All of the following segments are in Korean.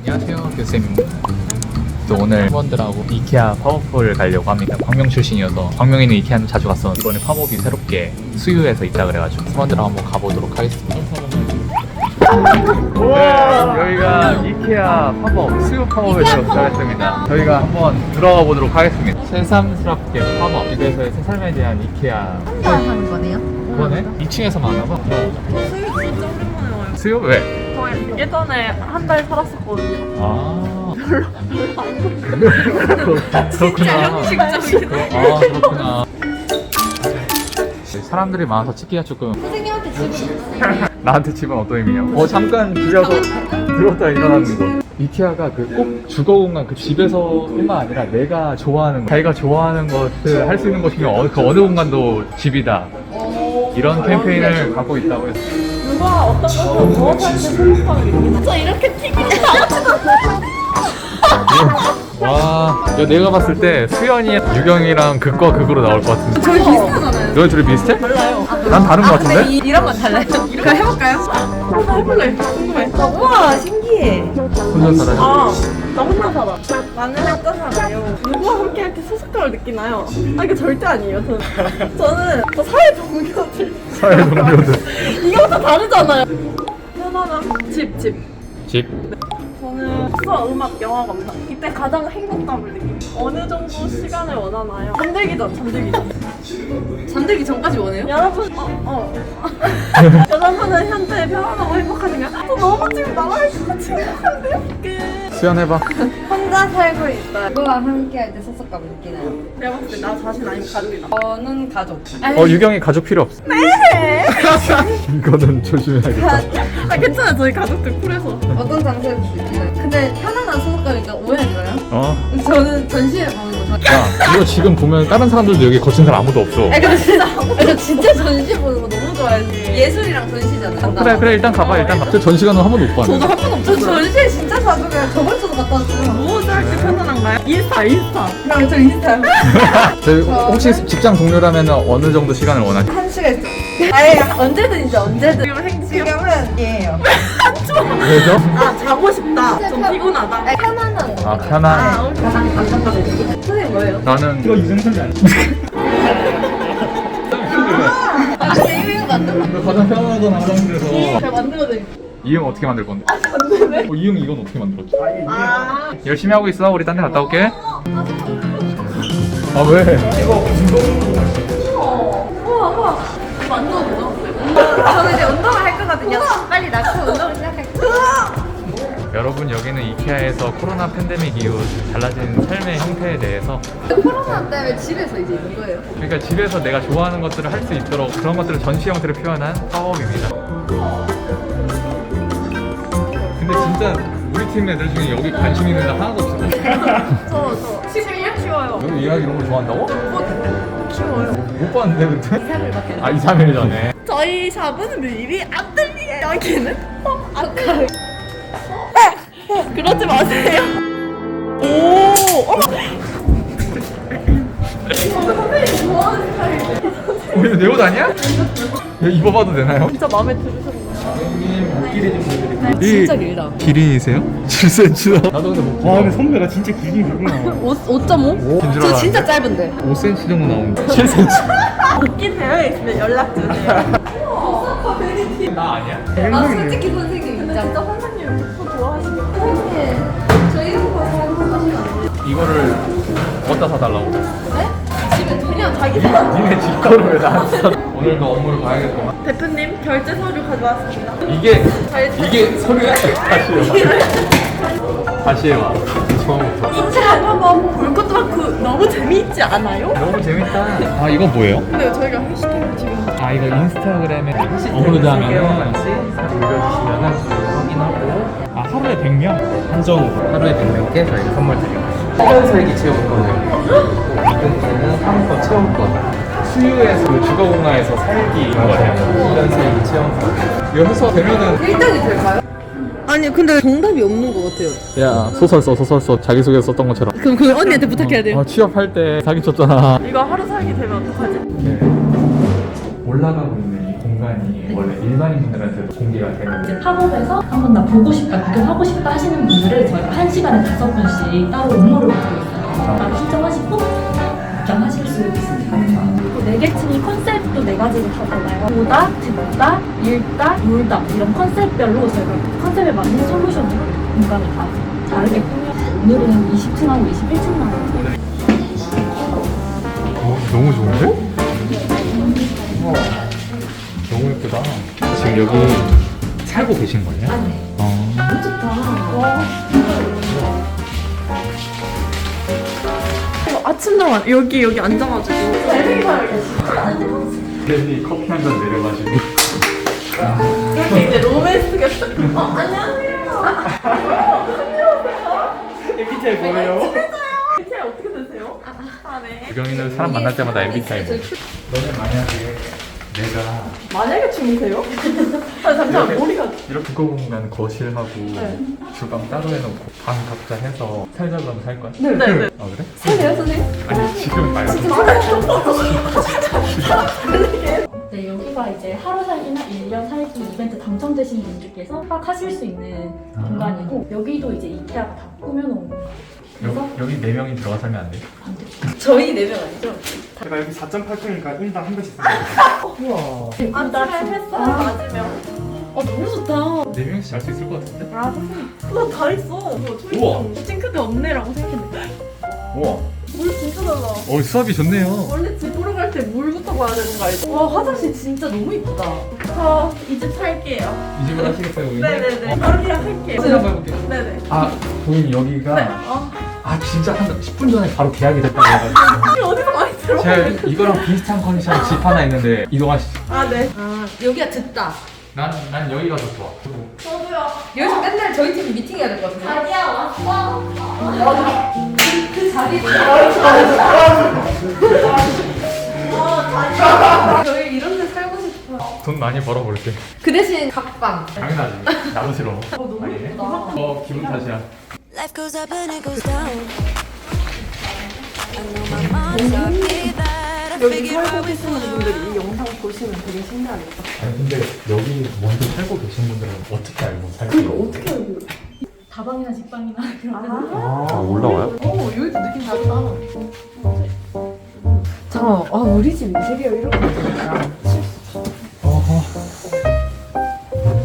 안녕하세요, 교수입니다. 또 오늘 팀원들하고 이케아 팝업을 가려고 합니다. 광명 출신이어서 광명에 있는 이케아는 자주 갔었는데 이번에 팝업이 새롭게 수유에서 있다 그래가지고 팀원들하고 한번 가보도록 하겠습니다. 네, 여기가 이케아 팝업, 수유 팝업에 도착했습니다. 저희가 한번 들어가 보도록 하겠습니다. 새삼스럽게 팝업, 집에서의 새 삶에 대한 이케아. 혼자 하는 거네요? 그거네? 2층에서만 하나봐. 수육 진짜 오랜만에 와요. 수유? 왜? 저 예전에 한 달 살았었거든요. 아, 진짜 그렇구나. 형식적이네. 아, 그렇구나. 사람들이 많아서 찍기가 조금. 선생님한테 집은 나한테 집은 어떤 의미냐? 잠깐 집에서 들었다 일어나는 거. 이케아가 그 꼭 주거 공간 그 집에서뿐만 아니라 내가 좋아하는 거, 자기가 좋아하는 것을 할 수 있는 곳이면 그 어느 공간도 집이다. 이런 캠페인을 갖고 있다고 해서. 누가 어떤 것을 무엇할 때 소속감을 느끼나? 저 이렇게 튀기지 와, 이거 내가 봤을 때 수연이 유경이랑 극과 극으로 나올 것 같은데. 저희 비슷하잖아요. 너희 둘이 비슷해? 달라요. 난 다른 것 같은데? 이런 건 달라요. 이렇게 해볼까요? 나 해볼래. 궁금해. 우와 신기해. 혼자 살아요? 아, 나 혼자 살아. 나는 혼자 살아요. 누구와 함께 할 때 소속감을 느끼나요? 아, 이거 절대 아니에요. 저는 저 사회 동료들. 사회 동료들. 이거부터 다르잖아요. 편안함. 집. 집? 저는 수학, 음악, 영화 감상. 이때 가장 행복감을 느낍니다. 어느 정도 시간을 원하나요? 잠들기 전. 잠들기 전까지 원해요? 여러분, 여러분은 현재 편안하고 행복하신가요? 저 너무 지금 나랑 같이 행복한데요? 수연 해봐. 혼자 살고 있어요. 누구와 함께 할 때 소속감을 느끼나요? 내가 봤을 때 나 자신 아니면 가족이다. 저는 가족. 유경이 가족 필요 없어. 네! 이거는 조심해야겠다. 아, 괜찮아요. 저희 가족들 쿨해서. 어떤 장소에서 느끼나요? 근데 편안한 소속감이니까 오해할까요? 저는 전시회 보는 거 좋아해요. 야, 이거 지금 보면 다른 사람들도 여기 거친 사람 아무도 없어. 저 진짜 전시 보는 거 너무 좋아해요. 예술이랑 전시잖아요. 그래, 일단 가봐, 일단 가. 저 전시관은 한 번도 못 봤네. 저도 한 번 저 없었어요. 전시회 진짜 자주 가요. 저번 주도 갔다 왔어요. 무엇을 할 때 편안한가요? 인스타. 그럼 저 인스타요. 저희 혹시 직장 동료라면 어느 정도 시간을 원하지? 한 시간. 아예 언제든지 언제든. 지금 지금은 예요. 왜죠? 아, 자고 싶다. 좀 피곤하다. 편안한 거. 아, 편안. 가장 안정감을 느끼는. 선생님 뭐예요? 나는 이거 이정선이 아니야. 아, 근데 이거 만들어. 가장 편안하던 화장실에서 제가 만들어드릴게요. 이응 어떻게 만들 건데? 이응 이건 어떻게 만들었지? 열심히 하고 있어. 우리 딴 데 갔다 올게. 아 왜? 우와. 만들어보죠. 저는 이제 운동을 할 거거든요. 빨리 낳고 운동을 시작할게요. 여러분 여기는 이케아에서 코로나 팬데믹 이후 달라진 삶의 형태에 대해서 코로나 때문에 집에서 이제 있는 거예요. 그러니까 집에서 내가 좋아하는 것들을 할 수 있도록 그런 것들을 전시 형태로 표현한 팝업입니다. 근데 진짜 우리 팀 애들 중에 여기 관심 있는 애 하나도 없어. 저 치고 키워요. 여기 이해하기 이런 걸 좋아한다고? 키워요. 못 봤는데 그때? 3일밖에 아 2, 3일 전에. 저희 샵은 미리 안 들리게 여기는 안 들리게. 그러지 마세요. 오. 선생님 좋아하는 스타일인데. 이거 내 옷 아니야? 이거 입어봐도 되나요? 진짜 마음에 들으셨나요? 길이 좀 보여드릴게요. 진짜 길다. 기린이세요? 7cm다. 나도 근데 뭐 와, 근데 선배가 진짜 길긴 길구나. 5.5? 긴 줄 저 알았는데. 진짜 짧은데. 5cm 정도 나오는데 7cm. 복귀 되어 있으면 연락 주세요. 나 아니야? 아 솔직히 선생님 근데 진짜. 진짜 선생님 저 좋아하시네요. 선생님 저 이런 거 사는 거 하시면 안 돼요? 이거를 어디다 사달라고? 네? 집에 그냥 자기 니네 집 거를 왜 나한테 사? 오늘도 업무를 봐야겠구만. 대표님 결제 서류 가져왔습니다. 이게 서류야? 다시 해봐. 처음부터. 인체한 한번 볼 것도 많고 너무 재미있지 않아요? 너무 재밌다. 아 이거 뭐예요? 근데 저희가 해시태그 지금 아 이거 인스타그램에 업로드하면은 올려주시면은 확인하고 아 하루에 100명? 한정으로 하루에 100명께 저희가 선물 드립니다. 훈련살기 체험권을 이분께는 상품권 체험권 수유에서 그 주거공간에서 살기 거예요. 훈련살기 체험권 이거 해서 되면은 1등이 될까요? 아니 근데 정답이 없는 것 같아요. 야 소설 써 자기소개 썼던 것처럼. 그럼 그 언니한테 부탁해야 돼요. 취업할 때 사기 쳤잖아. 이거 하루 살기 되면 어떡하지? 올라가고 있는 이 공간이 원래 일반인 분들한테도 공개가 되는데 이제 팝업에서 한번 나 보고 싶다, 구경하고 싶다 하시는 분들을 저희가 1시간에 5분씩 따로 업무를 맡고 있어요. 바로 신청하시고 입장하실 수 있습니다. 그리고 매개층이 컨셉도 4가지로 다잖아요. 보다, 듣다, 읽다, 놀다 이런 컨셉별로 저희가 컨셉에 맞는 솔루션으로 공간을 다 다르게 꾸며 오늘은 20층하고 21층 나와요. 너무 좋은데? 우와, 너무 예쁘다. 지금 여기 살고 계신 거예요? 아, 네. 어. 아침날 여기 앉아가지고 괜히 커피 한 잔 내려가지고. 이렇게 이제 로맨스가 안녕하세요. MBTI 뭐예요? MBTI 어떻게 되세요? 네. 유경이는 사람 만날 때마다 MBTI 뭐. 너는 만약에 내가 만약에 주무세요? 아 잠시만 머리가 이렇게 두꺼운 공간 거실하고 주방 따로 해놓고 방 각자 해서 살자 그러면 살 거야? 네네. 아 그래? 살래요 선생님? 아니 지금 말고. 네, 여기가 이제 하루 살기나 1년 살기 이벤트 당첨되신 분들께서 숙박하실 수 있는 공간이고 여기도 이제 이케아가 다 꾸며놓은 공간. 여기 4명이 들어가 살면 안 돼? 저희 4명 아니죠? 제가 여기 4.8평이니까 인당 한 명씩 씁니다. 아침에 햇살 맞으면 너무 좋다. 4명이서 잘 수 있을 것 같은데? 나 다 있어. 우와. 싱크대 없네라고 생각했는데 우와. 물 진짜 달라. 수압이 좋네요. 원래 집 보러 갈 때 물부터 봐야 되는 거 알죠? 와 화장실 진짜 너무 이쁘다. 저 이 집 살게요. 이 집을 하시겠어요, 고객님? 네네네. 바로 그냥 할게요. 한번 해볼게요. 네네. 아, 고객님 여기가 네. 아 진짜 한 10분 전에 바로 계약이 됐다고 해가지고 이게 어디서 많이 들어? 제가 이거랑 비슷한 컨디션 집 하나 있는데 이동하시죠. 아 네. 여기가 듣다. 난 여기가 더 좋아. 저도요. 여기서 맨날 저희 팀이 미팅해야 될 것 같은데. 자기야 왔어. 그 자리 저희 이런 데 살고 싶어요. 돈 많이 벌어볼게. 그 대신 각방. 당연하지. 나도 싫어. 아니네. 기분 탓이야. Life goes up and it goes down. I know my mom taught me that. I 여기 figure 살고 out we 계시는 분들이 이 영상 보시면 되게 신기하겠다. 아니 근데 여기 먼저 살고 계신 분들은 어떻게 알고 살고? 어떻게 알고? 다방이나 직방이나 그런 데서 아 올라와요? 어 여기도 느낌 다르다. 잠깐만. 아 우리 집 인테리어 이렇게 어허.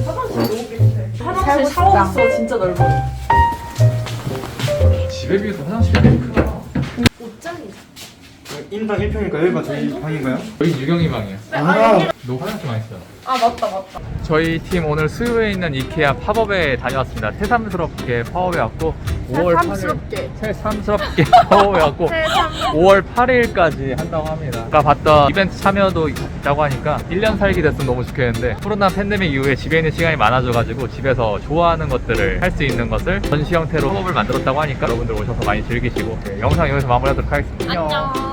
화장실 너무 깨끗해. 화장실 샤워부스 진짜 넓어. 집에 비해서 화장실이 되게 크다. 옷장이죠. 인당 1평이니까 여기가 저희 방인가요? 여기 유경이 방이야. 아, 너 화장실 많이 쓰잖아. 아 맞다. 저희 팀 오늘 수요에 있는 이케아 팝업에 다녀왔습니다. 새삼스럽게 팝업에 왔고 5월 8일 새삼스럽게 팝업에 왔고 5월 8일까지 한다고 합니다. 아까 봤던 이벤트 참여도 있다고 하니까 1년 살기 됐으면 너무 좋겠는데 코로나 팬데믹 이후에 집에 있는 시간이 많아져가지고 집에서 좋아하는 것들을 할 수 있는 것을 전시 형태로 팝업을 만들었다고 하니까 여러분들 오셔서 많이 즐기시고 네, 영상 여기서 마무리하도록 하겠습니다. 안녕.